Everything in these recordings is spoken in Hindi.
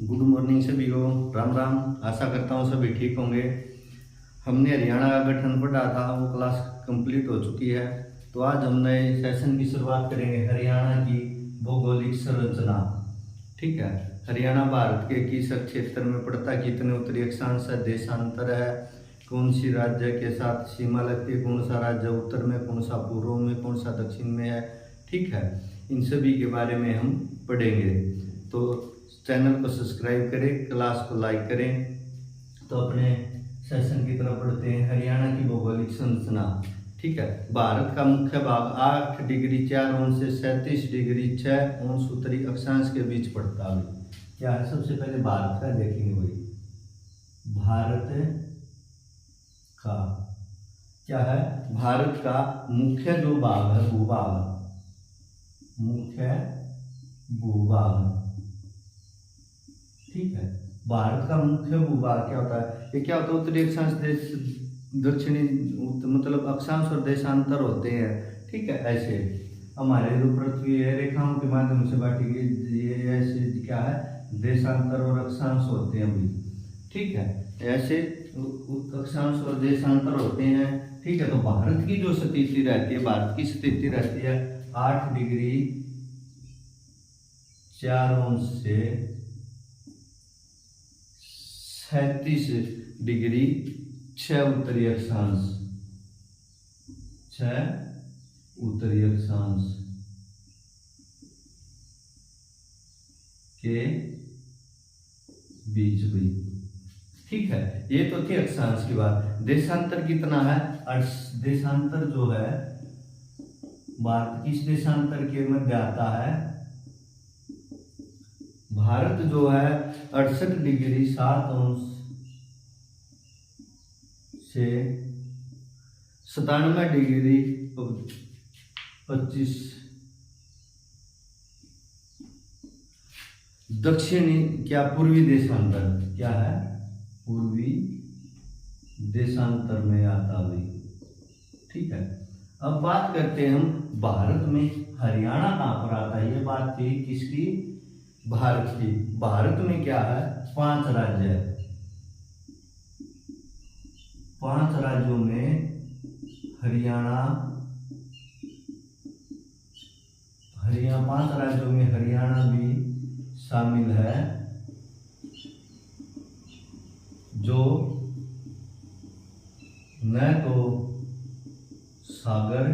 गुड मॉर्निंग सभी को, राम राम। आशा करता हूँ सभी ठीक होंगे। हमने हरियाणा का गठन पढ़ा था, वो क्लास कंप्लीट हो चुकी है। तो आज हम नए सेशन की शुरुआत करेंगे, हरियाणा की भौगोलिक संरचना। ठीक है, हरियाणा भारत के किस क्षेत्र में पड़ता है, कितने उत्तरी अक्षांश है, देशांतर है, कौन सी राज्य के साथ सीमा लगती है, कौन सा राज्य उत्तर में, कौन सा पूर्व में, कौन सा दक्षिण में है। ठीक है, इन सभी के बारे में हम पढ़ेंगे। तो चैनल को सब्सक्राइब करें, क्लास को लाइक करें। तो अपने सेशन की तरफ बढ़ते हैं। हरियाणा की भौगोलिक संरचना। ठीक है, भारत का मुख्य भाग 8 डिग्री 4 अंश से 37 डिग्री 6 अंश उत्तरी अक्षांश के बीच पड़ता है। क्या है, सबसे पहले भारत का देखेंगे भाई। भारत का क्या है, भारत का मुख्य जो भाग है, भूभाग, मुख्य भूभाग। ठीक है, भारत का मुख्य भूभाग क्या होता है, ये क्या होता है, उत्तरी अक्षांश, देश दक्षिणी, मतलब अक्षांश और देशांतर होते हैं। ठीक है, ऐसे हमारे जो पृथ्वी है रेखाओं के माध्यम से बांटी गई, ये ऐसे क्या है, देशांतर और अक्षांश होते हैं अभी। ठीक है, ऐसे अक्षांश और देशांतर होते हैं। ठीक है, तो भारत की जो स्थिति रहती है, भारत की स्थिति रहती है 8 डिग्री 4 अंश से 37 डिग्री 6 उत्तरी अक्षांश, 6 उत्तरी अक्षांश के बीच भी। ठीक है, ये तो थी अक्षांश की बात। देशांतर कितना है, देशांतर जो है भारत किस देशांतर के मध्य आता है, भारत जो है 68 डिग्री 7 अंश से 97 डिग्री 25 दक्षिणी, क्या पूर्वी देशांतर, क्या है, पूर्वी देशांतर में आता है। ठीक है, अब बात करते हैं हम भारत में हरियाणा कहाँ पर आता है। ये बात थी किसकी, भारत की। भारत में क्या है, 5 राज्य है। 5 राज्यों में हरियाणा 5 राज्यों में हरियाणा भी शामिल है, जो न तो सागर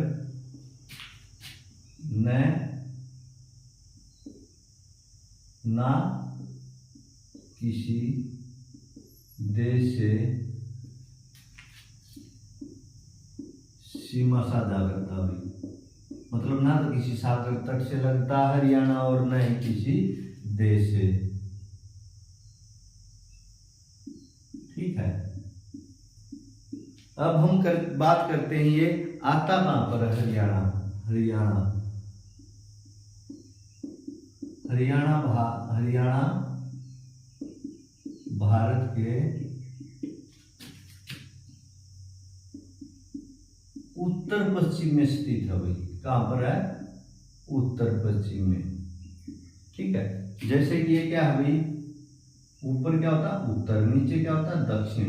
ना किसी देश से सीमा साझा करता है, मतलब ना तो किसी सागर तट से लगता है हरियाणा और न ही किसी देश से। ठीक है, अब हम बात करते हैं ये आता कहां पर है, हरियाणा। हरियाणा भारत के उत्तर पश्चिम में स्थित है भाई। कहां पर है, उत्तर पश्चिम में। ठीक है, जैसे कि ये क्या है भाई, ऊपर क्या होता है, उत्तर, नीचे क्या होता है, दक्षिण।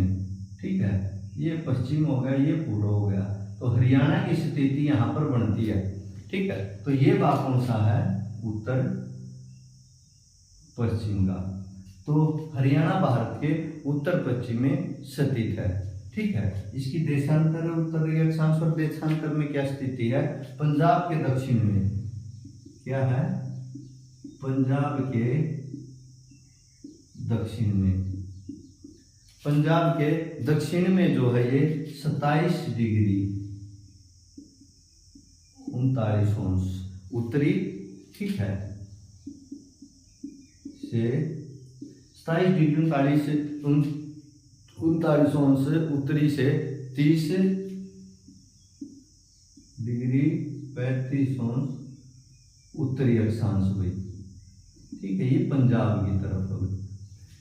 ठीक है, ये पश्चिम हो गया, ये पूर्व हो गया। तो हरियाणा की स्थिति यहां पर बनती है। ठीक है, तो ये भाग कौन सा है, उत्तर पश्चिम का। तो हरियाणा भारत के उत्तर पश्चिम में स्थित है। ठीक है, इसकी देशांतर, उत्तरी अक्षांश और देशांतर में क्या स्थिति है, पंजाब के दक्षिण में। क्या है, पंजाब के दक्षिण में। पंजाब के दक्षिण में जो है ये 27 डिग्री 39 अंश उत्तरी, ठीक है, से 27 डिग्री 39 अंश उत्तरी से 30 डिग्री 35 अंश उत्तरी अक्षांश हुई। ठीक है, ये पंजाब की तरफ हुई।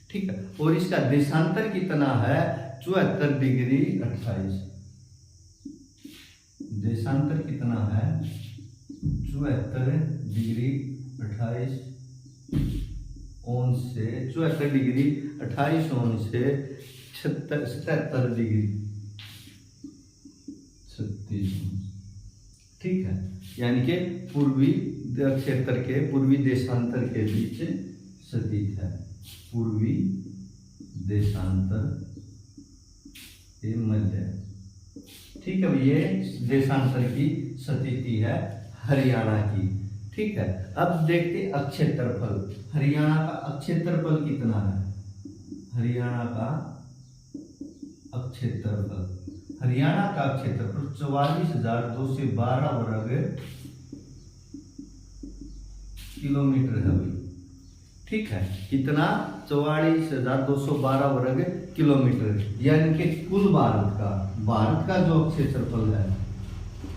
ठीक है, और इसका देशांतर कितना है, 74 डिग्री 28। देशांतर कितना है, 74 डिग्री 28 अंश से 74 डिग्री, 28 अंश से 77 डिग्री, 36 अंश। ठीक है, यानी कि पूर्वी क्षेत्र के पूर्वी देशांतर के बीच स्थित है। पूर्वी देशांतर के मध्य। ठीक है, ये देशांतर की स्थिति है हरियाणा की। ठीक है, अब देखते अक्षेत्रफल। हरियाणा का अक्षेत्रफल कितना है? हरियाणा का अक्षेत्रफल, हरियाणा का क्षेत्रफल 44,212 वर्ग किलोमीटर है भाई। ठीक है, कितना? 44,212 वर्ग किलोमीटर, यानी कि कुल भारत का जो क्षेत्रफल है,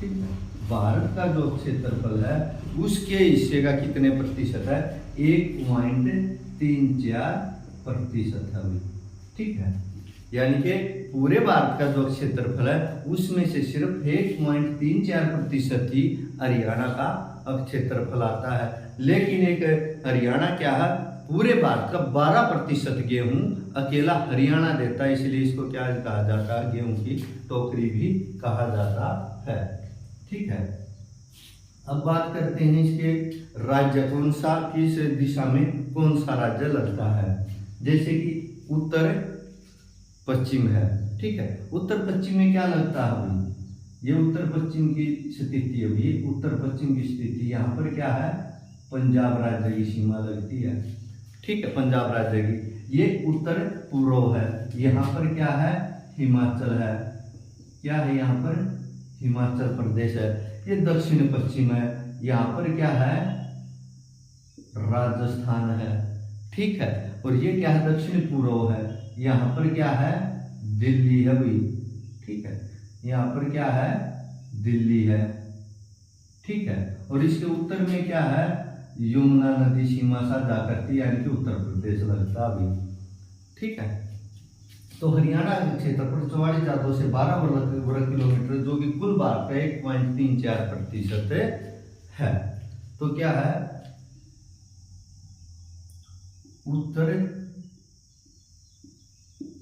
ठीक है, भारत का जो क्षेत्रफल है उसके हिस्से का कितने प्रतिशत है? 1.34% है भाई। ठीक है, यानी कि पूरे भारत का जो क्षेत्रफल है उसमें से सिर्फ 1.34% ही हरियाणा का क्षेत्रफल आता है। लेकिन एक हरियाणा क्या है, पूरे भारत का 12% गेहूं अकेला हरियाणा देता है, इसलिए इसको क्या कहा जाता है? गेहूं की टोकरी भी कहा जाता है। ठीक है, अब बात करते हैं इसके राज्य, कौन सा, किस दिशा में कौन सा राज्य लगता है। जैसे कि उत्तर पश्चिम है। ठीक है, उत्तर पश्चिम में क्या लगता है भाई? ये उत्तर पश्चिम की स्थिति है भाई, उत्तर पश्चिम की स्थिति। यहाँ पर क्या है? पंजाब राज्य की सीमा लगती है। ठीक है, पंजाब राज्य की। ये उत्तर पूर्व है, यहाँ पर क्या है? हिमाचल है। क्या है यहाँ पर? हिमाचल प्रदेश है। ये दक्षिण पश्चिम है, यहाँ पर क्या है? राजस्थान है। ठीक है, और ये क्या है? दक्षिण पूर्व है, यहाँ पर क्या है? दिल्ली है भाई। ठीक है, यहाँ पर क्या है? दिल्ली है। ठीक है, और इसके उत्तर में क्या है? यमुना नदी सीमा साझा करती है, यानी कि उत्तर प्रदेश लगता अभी। ठीक है, तो हरियाणा के क्षेत्रफल 44,212 वर्ग किलोमीटर, जो कि कुल भारत का 1.34% है। तो क्या है? उत्तर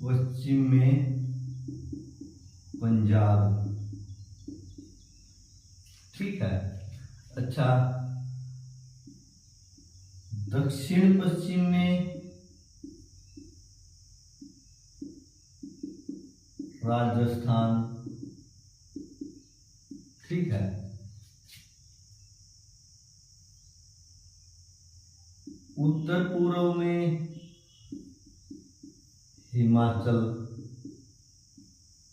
पश्चिम में पंजाब। ठीक है, अच्छा, दक्षिण पश्चिम में राजस्थान। ठीक है, उत्तर पूर्व में हिमाचल।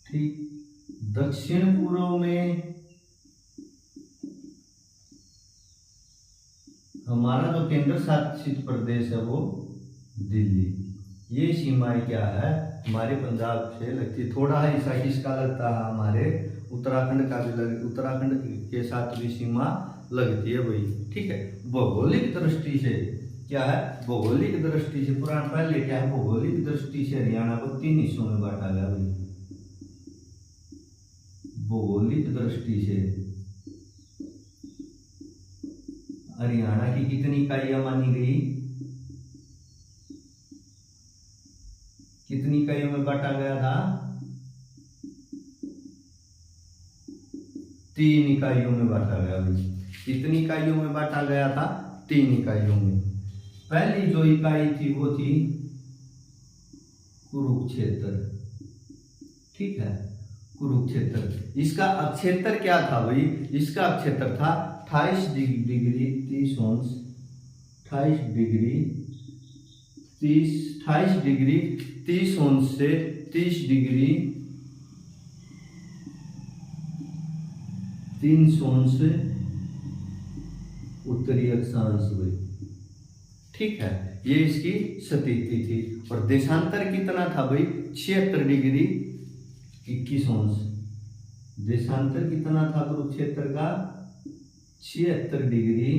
ठीक, दक्षिण पूर्व में हमारा जो केंद्र शासित प्रदेश है वो दिल्ली। ये सीमाएं क्या है? हमारे पंजाब से लगती है। थोड़ा हिस्सा किसका लगता है? हमारे उत्तराखंड का भी उत्तराखंड के साथ भी सीमा लगती है भाई। ठीक है, भौगोलिक दृष्टि से क्या है? भौगोलिक दृष्टि से पुराना पहले क्या है? भौगोलिक दृष्टि से हरियाणा को 3 हिस्सों में बांटा गया भाई। भौगोलिक दृष्टि से हरियाणा की कितनी इकाइयां मानी गई? कितनी इकाइयों में बांटा गया था? 3 इकाइयों में बांटा गया भाई। कितनी इकाइयों में बांटा गया था? 3 इकाइयों में। पहली जो इकाई थी वो थी कुरुक्षेत्र। ठीक है, कुरुक्षेत्र। इसका अक्षेत्र क्या था भाई? इसका अक्षेत्र था 28 डिग्री 30 अंश, 28 डिग्री 30 अंश से 30 डिग्री 3 अंश उत्तरी अक्षांश हुई। ठीक है, ये इसकी स्थिति थी। और देशांतर कितना था भाई? 76 डिग्री 21 अंश। देशांतर कितना था कुरुक्षेत्र का? 76 डिग्री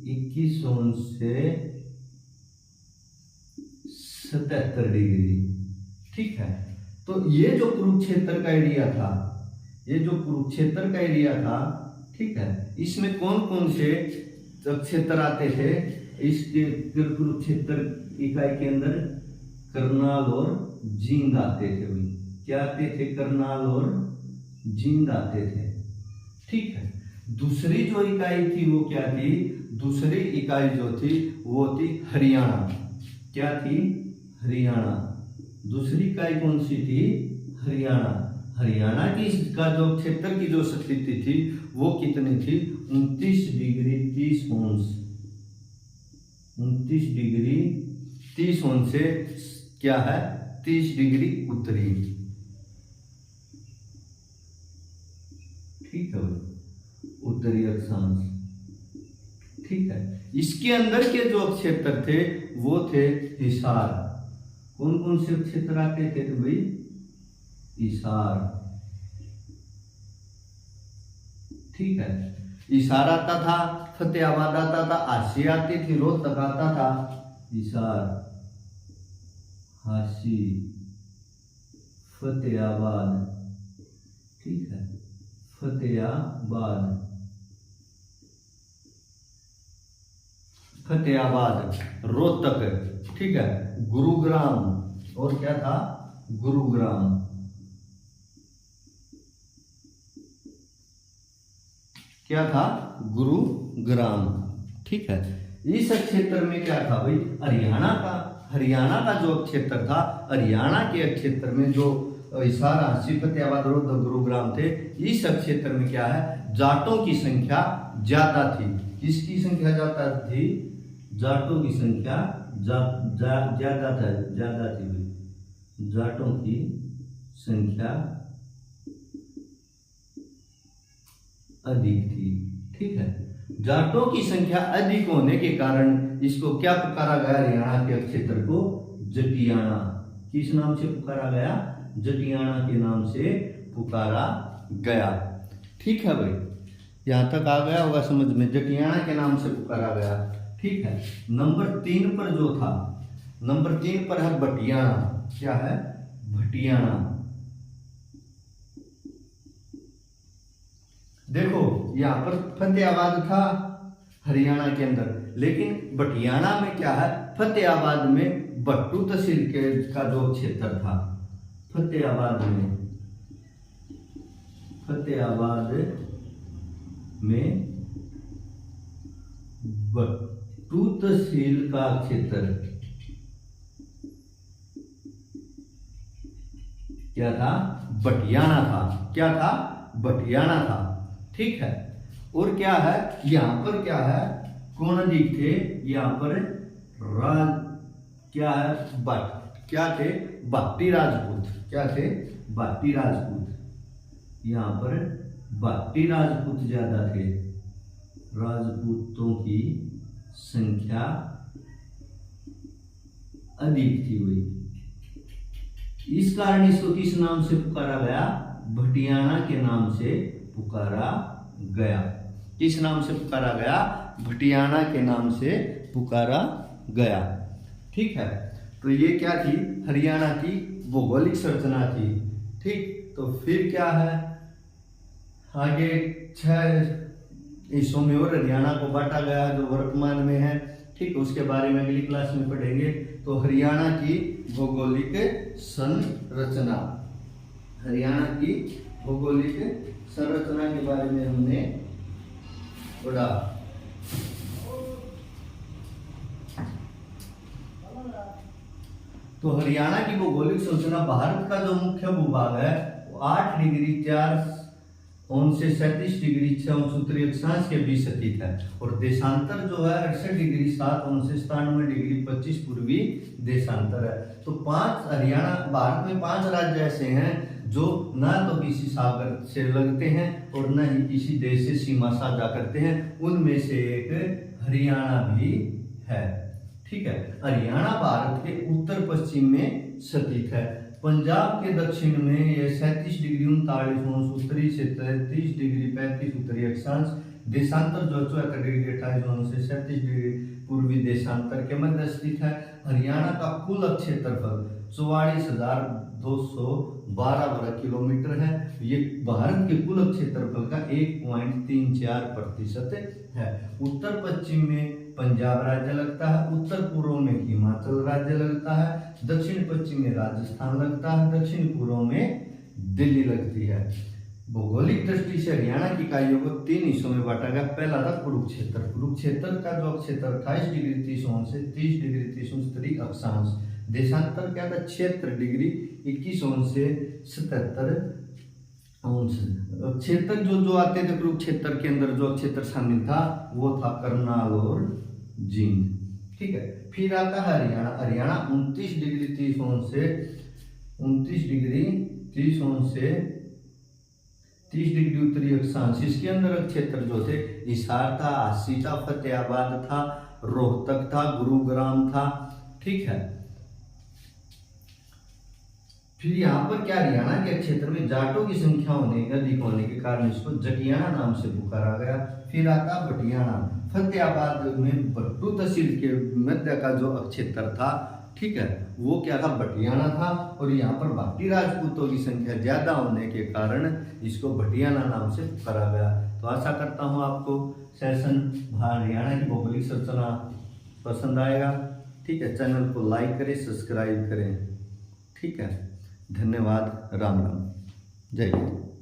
21 अंश से 77 डिग्री। ठीक है, तो ये जो कुरुक्षेत्र का एरिया था, ठीक है, इसमें कौन कौन से क्षेत्र आते थे? इसके कुरुक्षेत्र इकाई के अंदर करनाल और जींद आते थे भाई। क्या आते थे? करनाल और जींद आते थे। ठीक है। दूसरी जो इकाई थी वो क्या थी? दूसरी इकाई जो थी वो थी हरियाणा। क्या थी? हरियाणा। दूसरी इकाई कौन सी थी? हरियाणा। हरियाणा की का जो क्षेत्र की जो स्थिति थी वो कितनी थी? 29 डिग्री 30 अंश। 29 डिग्री 30 अंश से क्या है? 30 डिग्री उत्तरी। ठीक है, उत्तरी अक्षांश। ठीक है। इसके अंदर के जो क्षेत्र थे वो थे हिसार। कौन कौन से क्षेत्र आते थे तो भाई? हिसार। ठीक है। हिसार आता था, फतेहाबाद आता था, हांसी आती थी, रोहतक आता था। हिसार, हांसी, फतेहाबाद। ठीक है, फतेहाबाद, फतेहाबाद, रोहतक। ठीक है, गुरुग्राम। और क्या था? गुरुग्राम। क्या था? गुरुग्राम। ठीक है। इस क्षेत्र में क्या था भाई? हरियाणा का जो क्षेत्र था, हरियाणा के क्षेत्र में जो हिसार, हांसी, फतेहाबाद, रोहतक, गुरुग्राम थे, इस क्षेत्र में क्या है? जाटों की संख्या ज्यादा थी। किसकी संख्या ज्यादा थी? जाटों की संख्या ज्यादा थी भाई। जाटों की संख्या अधिक थी। ठीक है। जाटों की संख्या अधिक होने के कारण इसको क्या पुकारा गया? हरियाणा के क्षेत्र को जटियाणा। किस नाम से पुकारा गया? जटियाणा के नाम से पुकारा गया। ठीक है भाई, यहां तक आ गया होगा समझ में? जटियाणा के नाम से पुकारा गया। ठीक है। नंबर 3 पर जो था, नंबर 3 पर है भटियाणा। क्या है? भटियाणा। देखो यहां पर फतेहाबाद था हरियाणा के अंदर, लेकिन भटियाणा में क्या है? फतेहाबाद में भट्टू तहसील के का जो क्षेत्र था, फतेहाबाद में भट्टू तहसील का क्षेत्र क्या था? भटियाणा था। क्या था? भटियाणा था। ठीक है। और क्या है? यहां पर क्या है? कौन अधिक थे? यहां पर क्या है? क्या थे? भाटी राजपूत। क्या थे? भाटी राजपूत। यहां पर भाटी राजपूत ज्यादा थे। राजपूतों की संख्या अधिक थी हुई। इस कारण इसको किस नाम से पुकारा गया? भटियाणा के नाम से पुकारा गया। किस नाम से पुकारा गया? भटियाणा के नाम से पुकारा गया। ठीक है। तो ये क्या थी? हरियाणा की भौगोलिक संरचना थी। ठीक। तो फिर क्या है? आगे 6 हिस्सों में और हरियाणा को बांटा गया जो वर्तमान में है। ठीक। उसके बारे में अगली क्लास में पढ़ेंगे। तो हरियाणा की भौगोलिक संरचना, हरियाणा की भौगोलिक संरचना के बारे में हमने पढ़ा। तो हरियाणा की भौगोलिक संरचना, भारत का जो मुख्य भूभाग है वो 8 डिग्री 4 अंश से 37 डिग्री 6 अंश उत्तरी अक्षांश के बीच स्थित है। और देशांतर जो है 68 डिग्री 7 अंश से 97 डिग्री 25 पूर्वी देशांतर है। तो 5 हरियाणा, भारत में 5 राज्य ऐसे हैं जो न तो किसी सागर से लगते हैं और न ही किसी देश से सीमा साझा करते हैं। उनमें से एक हरियाणा भी है। ठीक है। हरियाणा भारत के उत्तर पश्चिम में स्थित है। पंजाब के दक्षिण में यह 37 डिग्री 39 अंश उत्तरी से 33 डिग्री 35 उत्तरी अक्षांश देशांतर जो 74 डिग्री 28 जोन से 37 डिग्री पूर्वी देशांतर के मध्य स्थित है। हरियाणा का कुल क्षेत्रफल 44,212 वर्ग किलोमीटर है। ये भारत के कुल क्षेत्रफल का 1.34% है। उत्तर पश्चिम में पंजाब राज्य लगता है, उत्तर पूर्व में हिमाचल राज्य लगता है, दक्षिण पश्चिम में राजस्थान लगता है, दक्षिण पूर्व में दिल्ली लगती है। भौगोलिक दृष्टि से हरियाणा की इकाइयों को 3 हिस्सों में बांटा गया। पहला था कुरुक्षेत्र। कुरुक्षेत्र का जो क्षेत्र 28 डिग्री 30 मिनट से 30 डिग्री 30 मिनट उत्तरी अक्षांश। देशांतर क्या था? क्षेत्र डिग्री 21 मिनट से 77 अंश। क्षेत्र जो आते थे कुरुक्षेत्र के अंदर जो क्षेत्र शामिल था वो था करनाल और जींद। ठीक है। फिर आता है हरियाणा। हरियाणा 29 डिग्री 30 मिनट से 29 डिग्री 30 मिनट से 30 डिग्री उत्तरी अक्षांश। इसके अंदर क्षेत्र जो थे हिसार था, हांसी था, फतेहाबाद था, रोहतक था, गुरुग्राम था। ठीक है। फिर यहाँ पर क्या हरियाणा के क्षेत्र में जाटों की संख्या अधिक होने के कारण इसको जटियाना नाम से पुकारा गया। फिर आता बटियाना। फतेहाबाद में भट्टू तहसील के मध्य का जो क्षेत्र था, ठीक है, वो क्या था? बटियाना था। और यहाँ पर भाटी राजपूतों की संख्या ज्यादा होने के कारण इसको बटियाना नाम से पुकारा गया। तो आशा करता हूँ आपको सेशन हरियाणा की भौगोलिक संरचना पसंद आएगा। ठीक है। चैनल को लाइक करें, सब्सक्राइब करें। ठीक है। धन्यवाद। राम राम। जय हिंद।